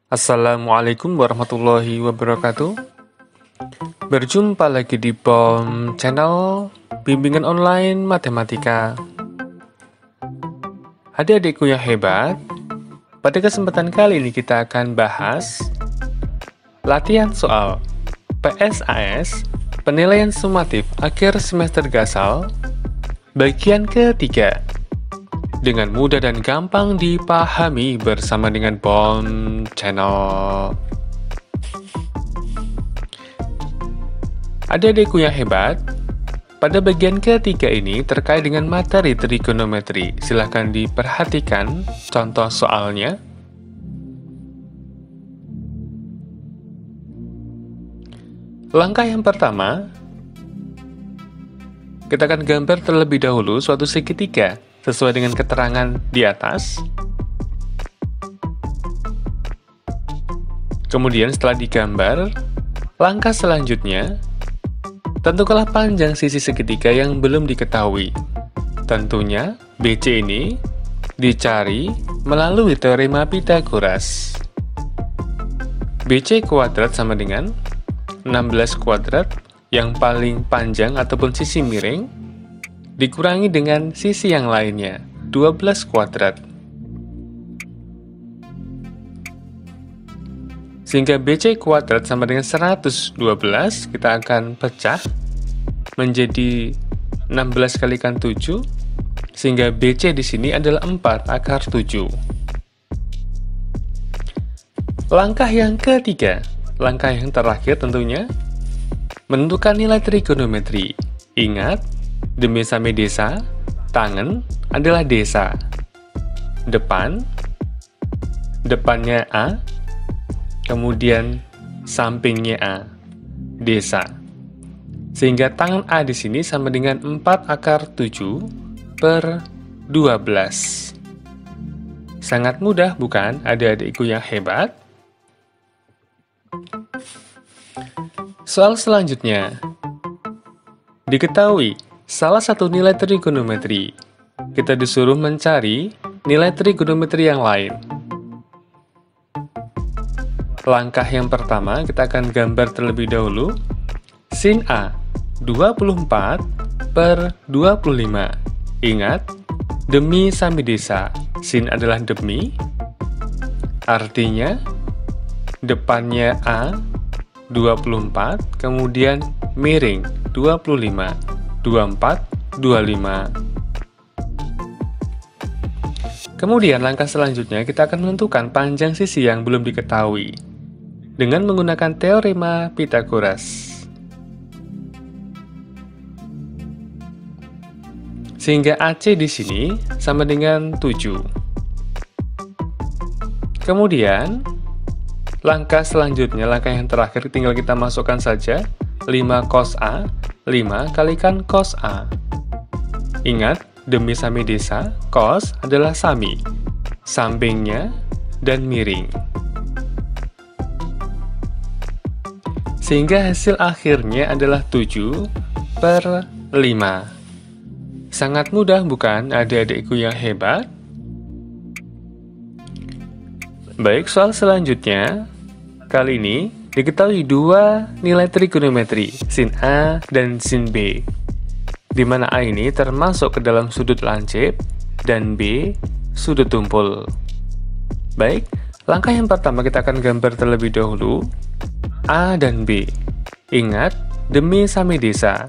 Assalamualaikum warahmatullahi wabarakatuh. Berjumpa lagi di POM Channel Bimbingan Online Matematika. Adik-adikku yang hebat, pada kesempatan kali ini kita akan bahas latihan soal PSAS Penilaian Sumatif Akhir Semester Gasal bagian ketiga, dengan mudah dan gampang dipahami bersama dengan POM Channel. Adik-adikku yang hebat, pada bagian ketiga ini terkait dengan materi trigonometri. Silahkan diperhatikan contoh soalnya. Langkah yang pertama, kita akan gambar terlebih dahulu suatu segitiga sesuai dengan keterangan di atas. Kemudian setelah digambar, langkah selanjutnya, tentukanlah panjang sisi segitiga yang belum diketahui. Tentunya, BC ini dicari melalui teorema Pythagoras. BC kuadrat sama dengan 16 kuadrat yang paling panjang ataupun sisi miring dikurangi dengan sisi yang lainnya, 12 kuadrat. Sehingga BC kuadrat sama dengan 112, kita akan pecah menjadi 16 kalikan 7, sehingga BC di sini adalah 4 akar 7. Langkah yang ketiga, langkah yang terakhir tentunya, menentukan nilai trigonometri. Ingat, demi sami desa, tangan adalah desa. Depannya A, kemudian sampingnya A, desa. Sehingga tangan A di sini sama dengan 4 akar 7 per 12. Sangat mudah bukan adik-adikku yang hebat? Soal selanjutnya, diketahui salah satu nilai trigonometri. Kita disuruh mencari nilai trigonometri yang lain. Langkah yang pertama, kita akan gambar terlebih dahulu. Sin A, 24 per 25. Ingat, demi sami desa. Sin adalah demi. Artinya, depannya A, 24, kemudian miring, 25. 24, 25. Kemudian langkah selanjutnya kita akan menentukan panjang sisi yang belum diketahui dengan menggunakan teorema Pythagoras. Sehingga AC di sini sama dengan 7. Kemudian langkah selanjutnya, langkah yang terakhir, tinggal kita masukkan saja 5 cos A, 5 kalikan cos A. Ingat, demi sami desa, cos adalah sami, sampingnya dan miring. Sehingga hasil akhirnya adalah 7 per 5. Sangat mudah bukan adik-adikku yang hebat? Baik, soal selanjutnya, kali ini diketahui dua nilai trigonometri, sin A dan sin B, di mana A ini termasuk ke dalam sudut lancip dan B sudut tumpul. Baik, langkah yang pertama kita akan gambar terlebih dahulu A dan B. Ingat, demi sami desa.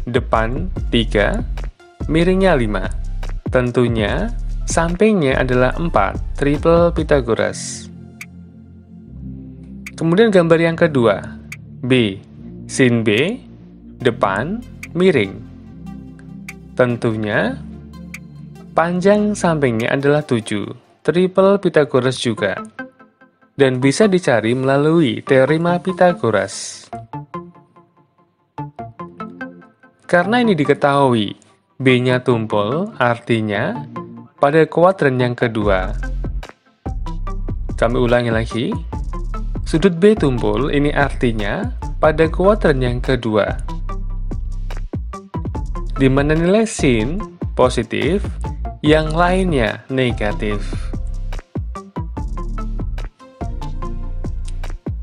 Depan 3, miringnya 5. Tentunya sampingnya adalah 4, triple Pythagoras. Kemudian gambar yang kedua, B, sin B, depan, miring. Tentunya, panjang sampingnya adalah 7, triple Pythagoras juga. Dan bisa dicari melalui teorema Pythagoras. Karena ini diketahui, B-nya tumpul, artinya pada kuadran yang kedua. Kami ulangi lagi. Sudut B tumpul, ini artinya pada kuadran yang kedua. Di mana nilai sin positif, yang lainnya negatif.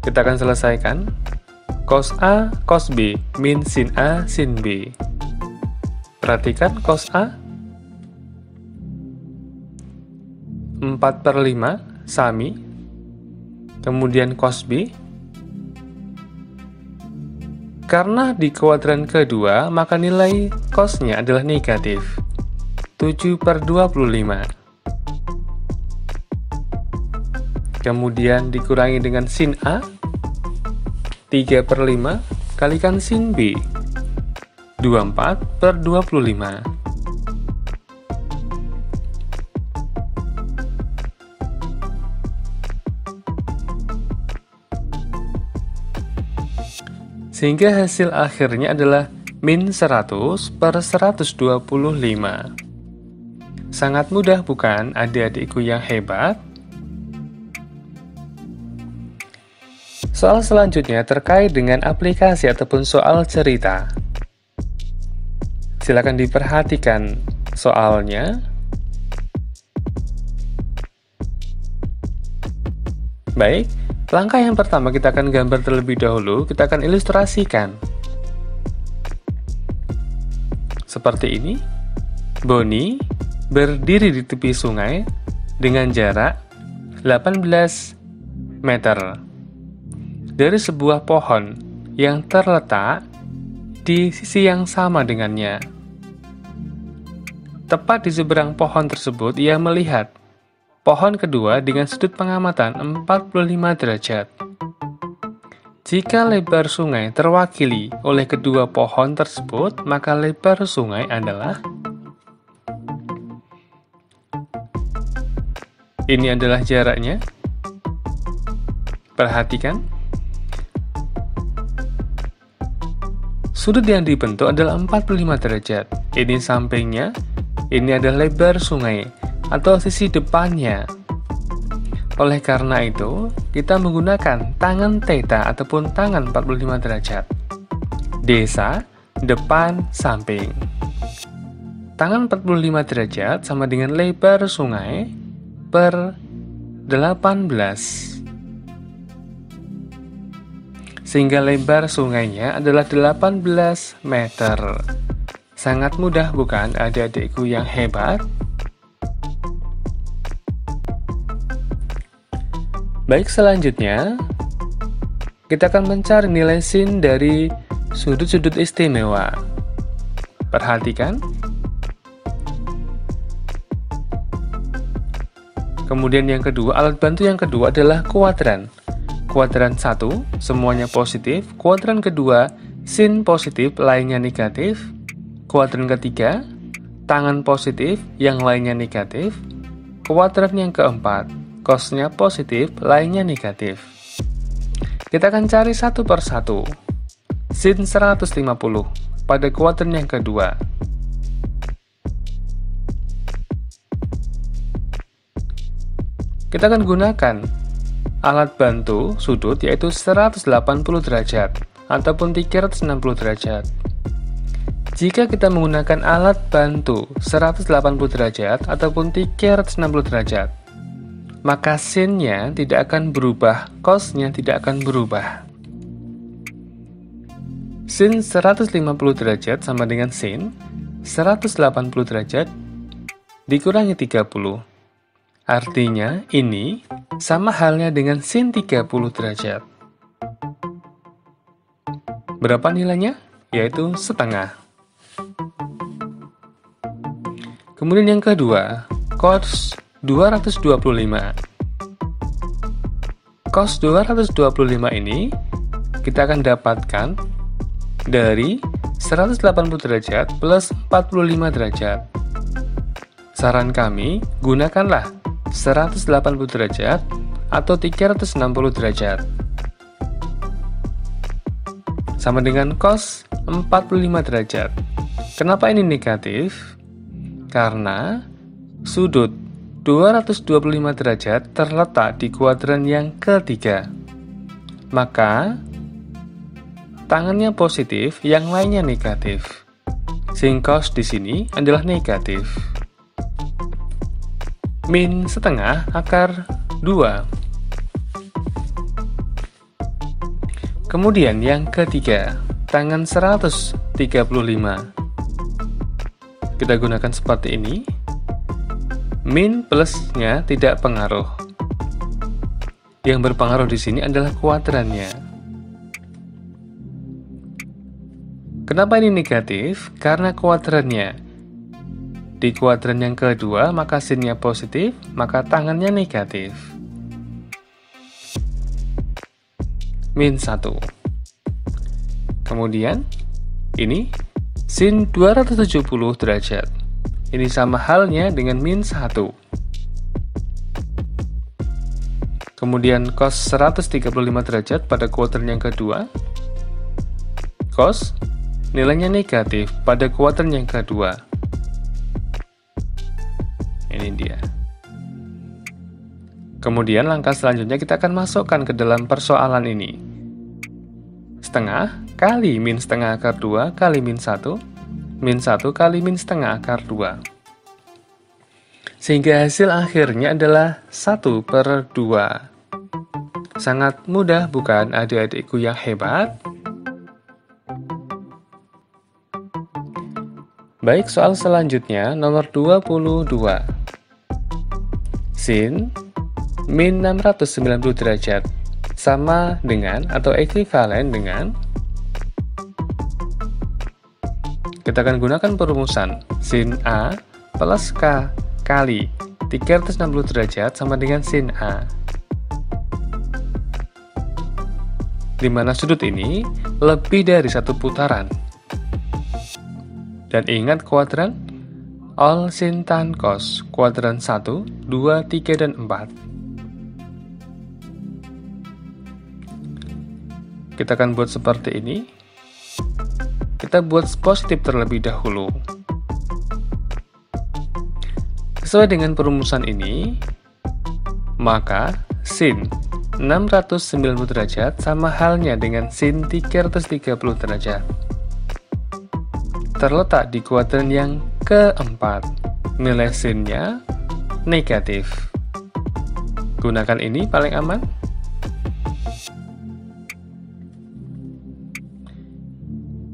Kita akan selesaikan. Cos A, cos B, min sin A, sin B. Perhatikan cos A 4/5 sami. Kemudian cos B, karena di kuadran kedua, maka nilai cosnya adalah negatif 7/25. Kemudian dikurangi dengan sin A 3/5 kalikan sin B 24/25. Sehingga hasil akhirnya adalah min 100/125. Sangat mudah bukan adik-adikku yang hebat? Soal selanjutnya terkait dengan aplikasi ataupun soal cerita. Silakan diperhatikan soalnya. Baik, langkah yang pertama kita akan gambar terlebih dahulu, kita akan ilustrasikan. Seperti ini, Boni berdiri di tepi sungai dengan jarak 18 meter dari sebuah pohon yang terletak di sisi yang sama dengannya. Tepat di seberang pohon tersebut, ia melihat pohon kedua dengan sudut pengamatan 45 derajat. Jika lebar sungai terwakili oleh kedua pohon tersebut, maka lebar sungai adalah ini adalah jaraknya. Perhatikan. Sudut yang dibentuk adalah 45 derajat. Ini sampingnya, ini adalah lebar sungai atau sisi depannya. Oleh karena itu, kita menggunakan tangan theta ataupun tangan 45 derajat. Desa, depan, samping. Tangan 45 derajat sama dengan lebar sungai per 18. Sehingga lebar sungainya adalah 18 meter. Sangat mudah bukan adik-adikku yang hebat? Baik, selanjutnya kita akan mencari nilai sin dari sudut-sudut istimewa. Perhatikan. Kemudian yang kedua, alat bantu yang kedua adalah kuadran. Kuadran 1, semuanya positif. Kuadran kedua, sin positif, lainnya negatif. Kuadran ketiga, tangan positif, yang lainnya negatif. Kuadran yang keempat, cosnya positif, lainnya negatif. Kita akan cari satu per satu. Sin 150 pada kuadran yang kedua. Kita akan gunakan alat bantu sudut yaitu 180 derajat ataupun 360 derajat. Jika kita menggunakan alat bantu 180 derajat ataupun 360 derajat, maka sinnya tidak akan berubah, cosnya tidak akan berubah. Sin 150 derajat sama dengan sin 180 derajat dikurangi 30. Artinya ini sama halnya dengan sin 30 derajat. Berapa nilainya? Yaitu setengah. Kemudian yang kedua, cos 225. Cos 225 ini kita akan dapatkan dari 180 derajat plus 45 derajat. Saran kami, gunakanlah 180 derajat atau 360 derajat. Sama dengan cos 45 derajat. Kenapa ini negatif? Karena sudut 225 derajat terletak di kuadran yang ketiga. Maka tangannya positif, yang lainnya negatif. Sehingga cos di sini adalah negatif. Min setengah akar 2. Kemudian yang ketiga, tangan 135. Kita gunakan seperti ini. Min plusnya tidak pengaruh. Yang berpengaruh di sini adalah kuadrannya. Kenapa ini negatif? Karena kuadrannya. Di kuadran yang kedua, maka sinnya positif, maka tangannya negatif. Min 1. Kemudian, ini sin 270 derajat. Ini sama halnya dengan min 1. Kemudian cos 135 derajat pada kuadran yang kedua. Cos nilainya negatif pada kuadran yang kedua. Ini dia. Kemudian langkah selanjutnya kita akan masukkan ke dalam persoalan ini. Setengah kali min setengah akar 2 kali min 1, min 1 kali min setengah akar 2. Sehingga hasil akhirnya adalah 1/2. Sangat mudah bukan adik-adikku yang hebat? Baik, soal selanjutnya nomor 22. Sin min 690 derajat sama dengan atau ekuivalen dengan, kita akan gunakan perumusan sin A plus K kali 360 derajat sama dengan sin A, di mana sudut ini lebih dari satu putaran. Dan ingat kuadran all sin tan cos, kuadran 1, 2, 3, dan 4. Kita akan buat seperti ini. Kita buat positif terlebih dahulu. Sesuai dengan perumusan ini, maka sin 690 derajat sama halnya dengan sin 330 derajat. Terletak di kuadran yang keempat. Nilai sinnya negatif. Gunakan ini paling aman.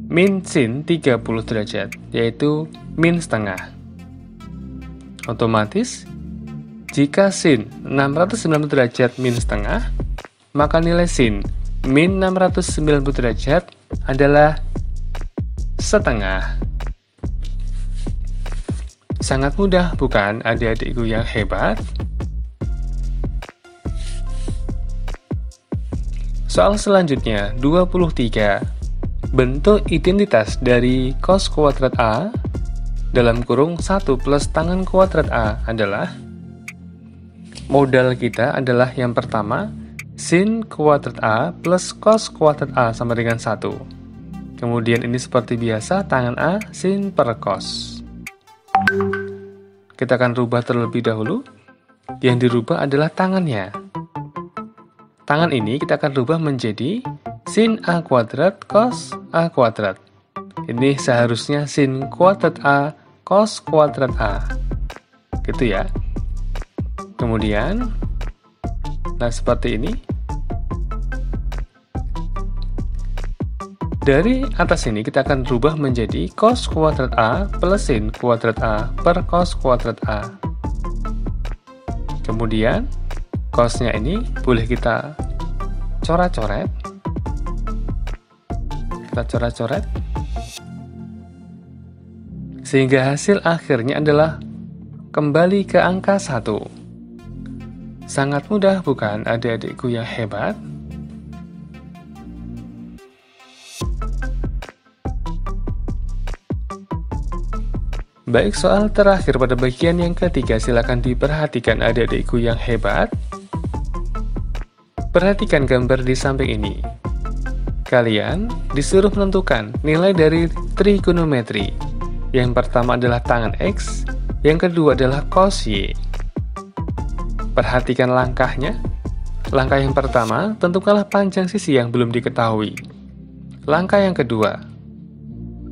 Min sin 30 derajat, yaitu min setengah. Otomatis, jika sin 690 derajat min setengah, maka nilai sin min 690 derajat adalah setengah. Sangat mudah bukan adik-adikku yang hebat? Soal selanjutnya, 23. Bentuk identitas dari cos kuadrat A dalam kurung 1 plus tangan kuadrat A adalah, modal kita adalah yang pertama, sin kuadrat A plus cos kuadrat A sama dengan 1. Kemudian ini seperti biasa, tangan A sin per cos. Kita akan rubah terlebih dahulu. Yang dirubah adalah tangannya. Tangan ini kita akan rubah menjadi sin A kuadrat cos A kuadrat. Ini seharusnya sin kuadrat A cos kuadrat A. Gitu ya. Kemudian, nah seperti ini. Dari atas ini kita akan rubah menjadi cos kuadrat A plus sin kuadrat A per cos kuadrat A. Kemudian, cosnya ini boleh kita coret-coret. Kita coret-coret. Sehingga hasil akhirnya adalah kembali ke angka 1. Sangat mudah bukan adik-adikku yang hebat? Baik, soal terakhir pada bagian yang ketiga, silakan diperhatikan adik-adikku yang hebat. Perhatikan gambar di samping ini. Kalian disuruh menentukan nilai dari trigonometri. Yang pertama adalah tangan X, yang kedua adalah cos Y. Perhatikan langkahnya. Langkah yang pertama, tentukanlah panjang sisi yang belum diketahui. Langkah yang kedua,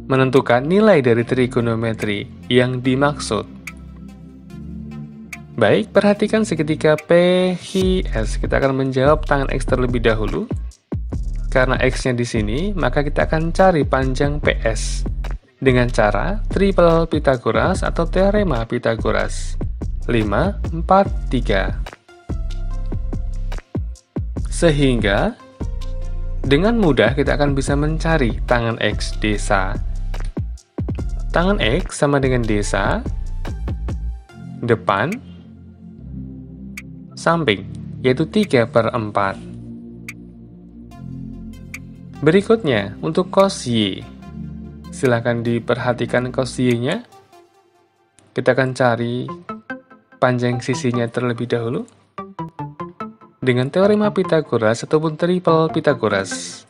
menentukan nilai dari trigonometri yang dimaksud. Baik, perhatikan seketika PHS. Kita akan menjawab tangan X terlebih dahulu. Karena X-nya di sini, maka kita akan cari panjang PS dengan cara triple Pythagoras atau teorema Pythagoras. 5, 4, 3. Sehingga dengan mudah kita akan bisa mencari tangan X desa. Tangan X sama dengan desa, depan, samping, yaitu 3/4. Berikutnya, untuk cos Y. Silahkan diperhatikan cos Y-nya. Kita akan cari panjang sisinya terlebih dahulu dengan teorema Pythagoras ataupun triple Pythagoras.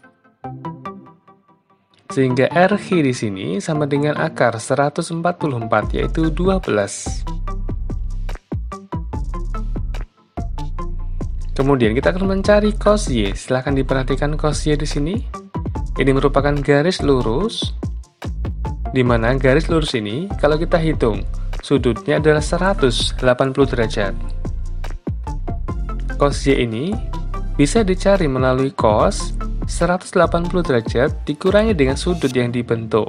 Sehingga RH di sini sama dengan akar 144, yaitu 12. Kemudian kita akan mencari cos Y. Silahkan diperhatikan cos Y di sini. Ini merupakan garis lurus, di mana garis lurus ini kalau kita hitung sudutnya adalah 180 derajat. Cos Y ini bisa dicari melalui cos 180 derajat dikurangi dengan sudut yang dibentuk.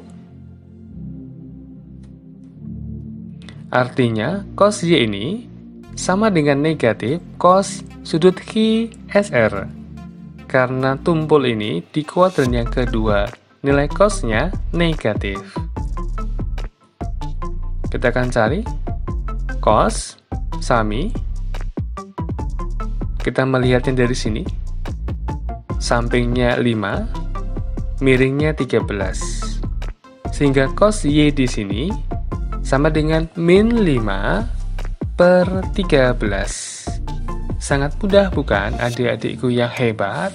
Artinya cos Y ini sama dengan negatif cos sudut QSR. Karena tumpul ini di kuadran yang kedua, nilai cosnya negatif. Kita akan cari cos sami. Kita melihatnya dari sini. Sampingnya 5, miringnya 13. Sehingga cos Y di sini sama dengan min 5/13. Sangat mudah bukan adik-adikku yang hebat?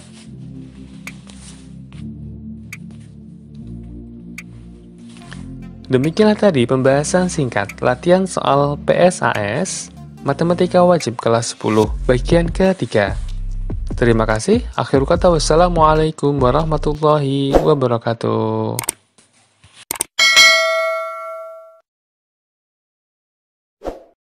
Demikianlah tadi pembahasan singkat latihan soal PSAS Matematika Wajib kelas 10 bagian ketiga. Terima kasih. Akhir kata, wassalamualaikum warahmatullahi wabarakatuh.